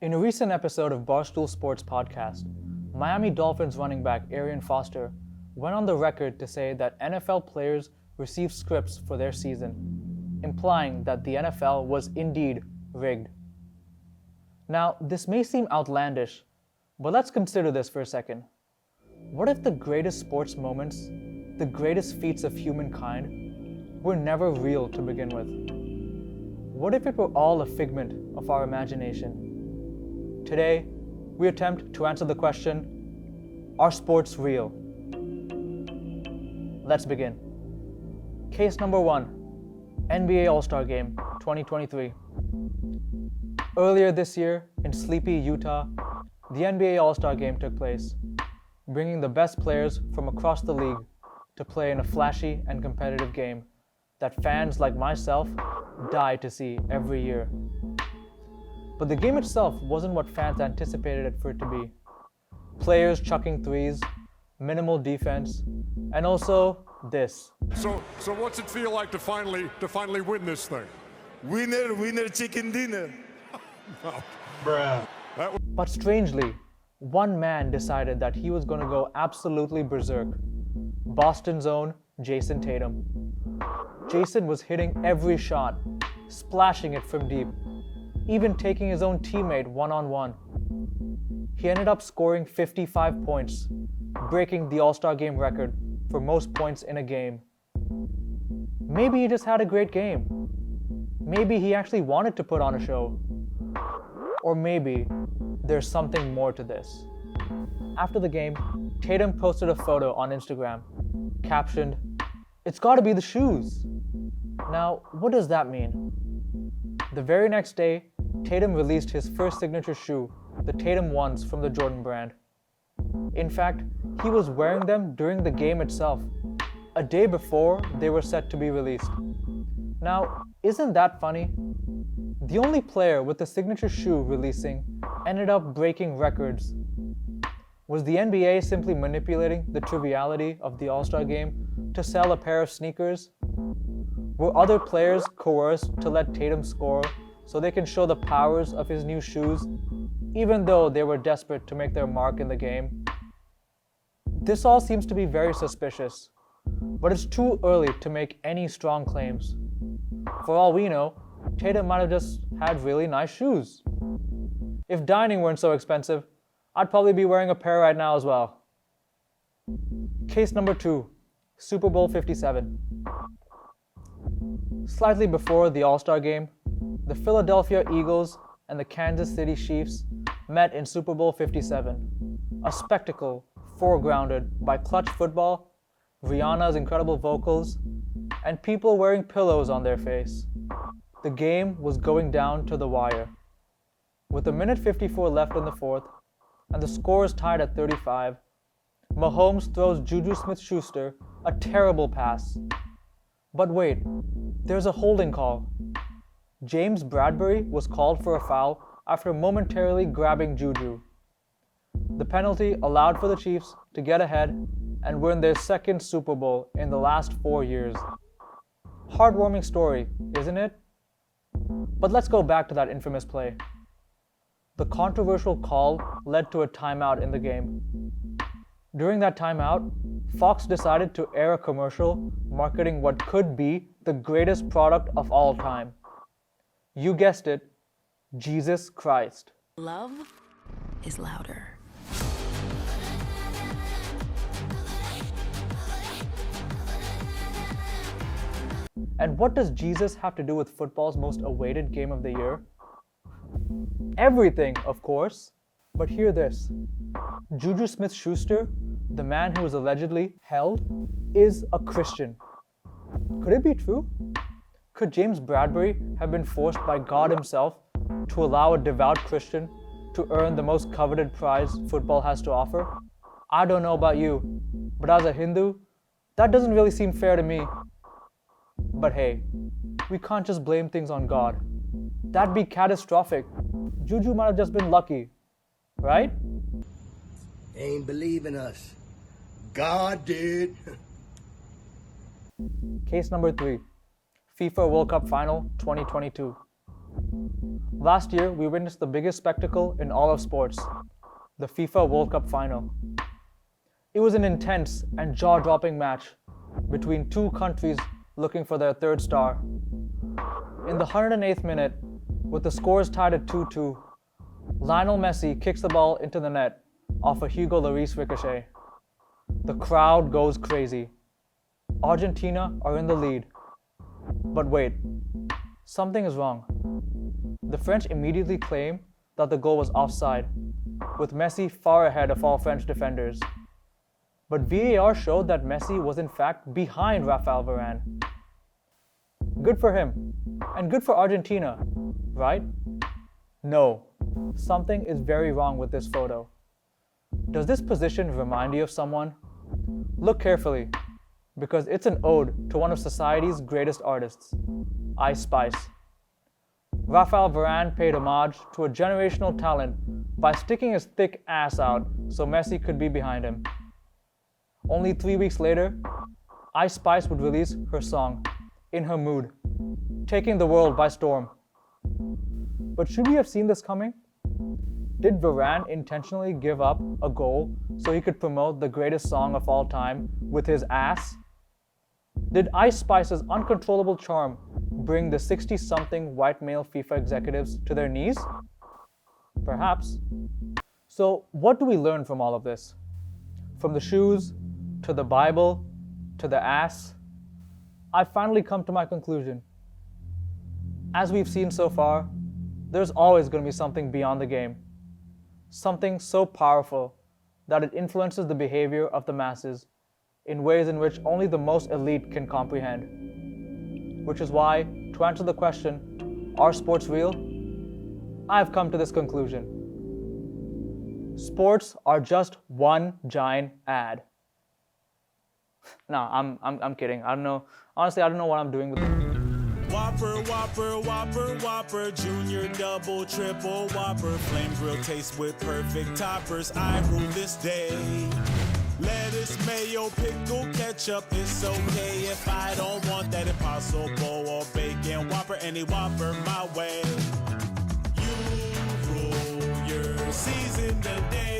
In a recent episode of Barstool Sports Podcast, Miami Dolphins running back Arian Foster went on the record to say that NFL players receive scripts for their season, implying that the NFL was indeed rigged. Now, this may seem outlandish, but let's consider this for a second. What if the greatest sports moments, the greatest feats of humankind, were never real to begin with? What if it were all a figment of our imagination? Today, we attempt to answer the question, are sports real? Let's begin. Case number 1, NBA All-Star Game 2023. Earlier this year, in sleepy Utah, the NBA All-Star Game took place, bringing the best players from across the league to play in a flashy and competitive game that fans like myself die to see every year. But the game itself wasn't what fans anticipated it for it to be. Players chucking threes, minimal defense, and also this. So what's it feel like to finally win this thing? Winner, chicken dinner. Bruh. But strangely, one man decided that he was going to go absolutely berserk. Boston's own Jason Tatum. Jason was hitting every shot, splashing it from deep, even taking his own teammate one-on-one. He ended up scoring 55 points, breaking the All-Star Game record for most points in a game. Maybe he just had a great game. Maybe he actually wanted to put on a show. Or maybe there's something more to this. After the game, Tatum posted a photo on Instagram, captioned, "It's gotta be the shoes." Now, what does that mean? The very next day, Tatum released his first signature shoe, the Tatum 1s from the Jordan brand. In fact, he was wearing them during the game itself, a day before they were set to be released. Now, isn't that funny? The only player with the signature shoe releasing ended up breaking records. Was the NBA simply manipulating the triviality of the All-Star Game to sell a pair of sneakers? Were other players coerced to let Tatum score so they can show the powers of his new shoes, even though they were desperate to make their mark in the game? This all seems to be very suspicious, but it's too early to make any strong claims. For all we know, Tatum might have just had really nice shoes. If dining weren't so expensive, I'd probably be wearing a pair right now as well. Case number 2, Super Bowl 57. Slightly before the All-Star Game, the Philadelphia Eagles and the Kansas City Chiefs met in Super Bowl 57, a spectacle foregrounded by clutch football, Rihanna's incredible vocals, and people wearing pillows on their face. The game was going down to the wire. With a minute 54 left in the fourth, and the score is tied at 35, Mahomes throws Juju Smith-Schuster a terrible pass. But wait, there's a holding call. James Bradbury was called for a foul after momentarily grabbing Juju. The penalty allowed for the Chiefs to get ahead and win their second Super Bowl in the last 4 years. Heartwarming story, isn't it? But let's go back to that infamous play. The controversial call led to a timeout in the game. During that timeout, Fox decided to air a commercial marketing what could be the greatest product of all time. You guessed it, Jesus Christ. Love is louder. And what does Jesus have to do with football's most awaited game of the year? Everything, of course. But hear this. Juju Smith-Schuster, the man who was allegedly held, is a Christian. Could it be true? Could James Bradbury have been forced by God himself to allow a devout Christian to earn the most coveted prize football has to offer? I don't know about you, but as a Hindu, that doesn't really seem fair to me. But hey, we can't just blame things on God. That'd be catastrophic. Juju might have just been lucky, right? Ain't believing us. God did. Case number 3, FIFA World Cup Final 2022. Last year, we witnessed the biggest spectacle in all of sports, the FIFA World Cup final. It was an intense and jaw-dropping match between two countries looking for their third star. In the 108th minute, with the scores tied at 2-2, Lionel Messi kicks the ball into the net off a Hugo Lloris ricochet. The crowd goes crazy. Argentina are in the lead. But wait, something is wrong. The French immediately claim that the goal was offside, with Messi far ahead of all French defenders. But VAR showed that Messi was in fact behind Rafael Varane. Good for him, and good for Argentina, right? No, something is very wrong with this photo. Does this position remind you of someone? Look carefully, because it's an ode to one of society's greatest artists, Ice Spice. Rafael Varane paid homage to a generational talent by sticking his thick ass out so Messi could be behind him. Only 3 weeks later, Ice Spice would release her song, In Her Mood, taking the world by storm. But should we have seen this coming? Did Varane intentionally give up a goal so he could promote the greatest song of all time with his ass? Did Ice Spice's uncontrollable charm bring the 60-something white male FIFA executives to their knees? Perhaps. So what do we learn from all of this? From the shoes, to the Bible, to the ass, I've finally come to my conclusion. As we've seen so far, there's always going to be something beyond the game. Something so powerful that it influences the behavior of the masses in ways in which only the most elite can comprehend. Which is why, to answer the question, are sports real? I've come to this conclusion. Sports are just one giant ad. No, I'm kidding. I don't know. Honestly, I don't know what I'm doing with it. Whopper, Whopper, Whopper, Whopper, Junior, Double, Triple, Whopper, Flame Grill taste with perfect toppers. I rule this day. Lettuce, mayo, pickle, ketchup, it's okay if I don't want that Impossible or bacon Whopper, any Whopper my way. You rule your season today.